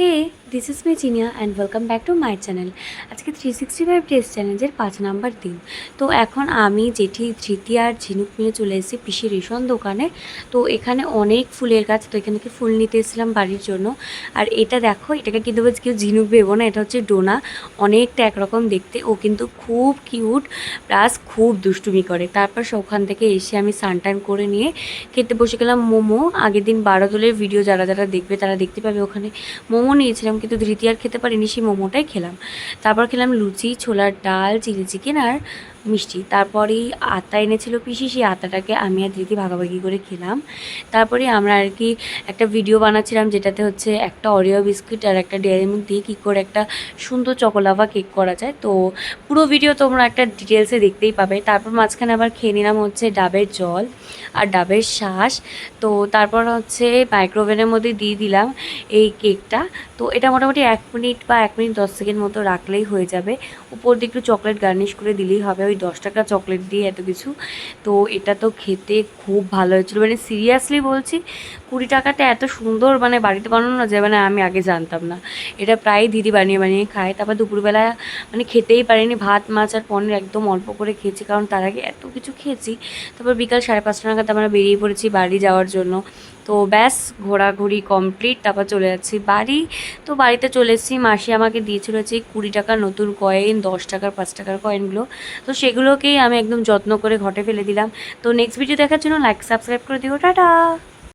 Hey, this is me Chinia and welcome back to my channel. আজকে 365 days চ্যালেঞ্জের 5 number দিন। তো এখন আমি জেঠি ধৃতি আর ঝিনুক নিয়ে চলে এসেছি পিসি রেশন দোকানে। তো এখানে অনেক ফুলের গাছ, তো এখানে কি ফুল নিতে এসেছিলাম বাড়ির জন্য। আর এটা দেখো, এটাকে কিন্তু কেউ ঝিনুক ভেবো না, এটা হচ্ছে ডোনা। অনেকটা একরকম দেখতে, ও কিন্তু খুব কিউট প্লাস খুব দুষ্টুমি করে। তারপর ওখান থেকে এসে আমি স্নান করে নিয়ে খেতে বসে গেলাম মোমো। আগের দিন বারোদলের ভিডিও যারা যারা দেখবে তারা দেখতে পাবে, ওখানে মোমো নিয়েছিলাম, কিন্তু ধৃতি আর খেতে পারিনি, সেই মোমোটাই খেলাম। তারপর খেলাম লুচি, ছোলার ডাল, চিলি চিকেন আর মিষ্টি। তারপরেই আতা এনেছিল পিসি, সেই আতাটাকে আমি আর ধৃতি ভাগাভাগি করে খেলাম। তারপরে আমরা আর কি একটা ভিডিও বানাচ্ছিলাম, যেটাতে হচ্ছে একটা অরিও বিস্কুট আর একটা ডেয়ারি মিল্ক দিয়ে কী করে একটা সুন্দর চকোলাভা কেক করা যায়। তো পুরো ভিডিও তোমরা একটা ডিটেলসে দেখতেই পাবে। তারপর মাঝখানে আবার খেয়ে নিলাম হচ্ছে ডাবের জল আর ডাবের শ্বাস। তো তারপর হচ্ছে মাইক্রোওভেনের মধ্যে দিয়ে দিলাম এই কেকটা। তো এটা মোটামুটি 1 মিনিট বা 1 মিনিট 10 সেকেন্ড মতো রাখলেই হয়ে যাবে। উপর দিয়ে একটু চকলেট গার্নিশ করে দিলেই হবে, ওই 10 টাকা চকলেট দিয়ে এত কিছু। তো এটা তো খেতে খুব ভালো হয়েছিলো, মানে সিরিয়াসলি বলছি, 20 টাকাতে এত সুন্দর মানে বাড়িতে বানানো না যায়, মানে আমি আগে জানতাম না। এটা প্রায় দিদি বানিয়ে বানিয়ে খায়। তারপর দুপুরবেলা মানে খেতেই পারিনি, ভাত মাছ আর পনির একদম অল্প করে খেয়েছি, কারণ তার আগে এত কিছু খেয়েছি। তারপর বিকাল 5:30 নাগাদ আমরা বেরিয়ে পড়েছি বাড়ি যাওয়ার জন্য। তো ব্যাস, ঘোরাঘুরি কমপ্লিট, তারপর চলে যাচ্ছি বাড়ি। তো বাড়িতে চলে এসেছি, মাসি আমাকে দিয়েছিল যে 20 টাকার নতুন কয়েন, 10 টাকার 5 টাকার কয়েনগুলো। তো সেগুলোকেই আমি একদম যত্ন করে ঘটে ফেলে দিলাম। তো নেক্সট ভিডিও দেখার জন্য লাইক সাবস্ক্রাইব করে দিও, টাটা।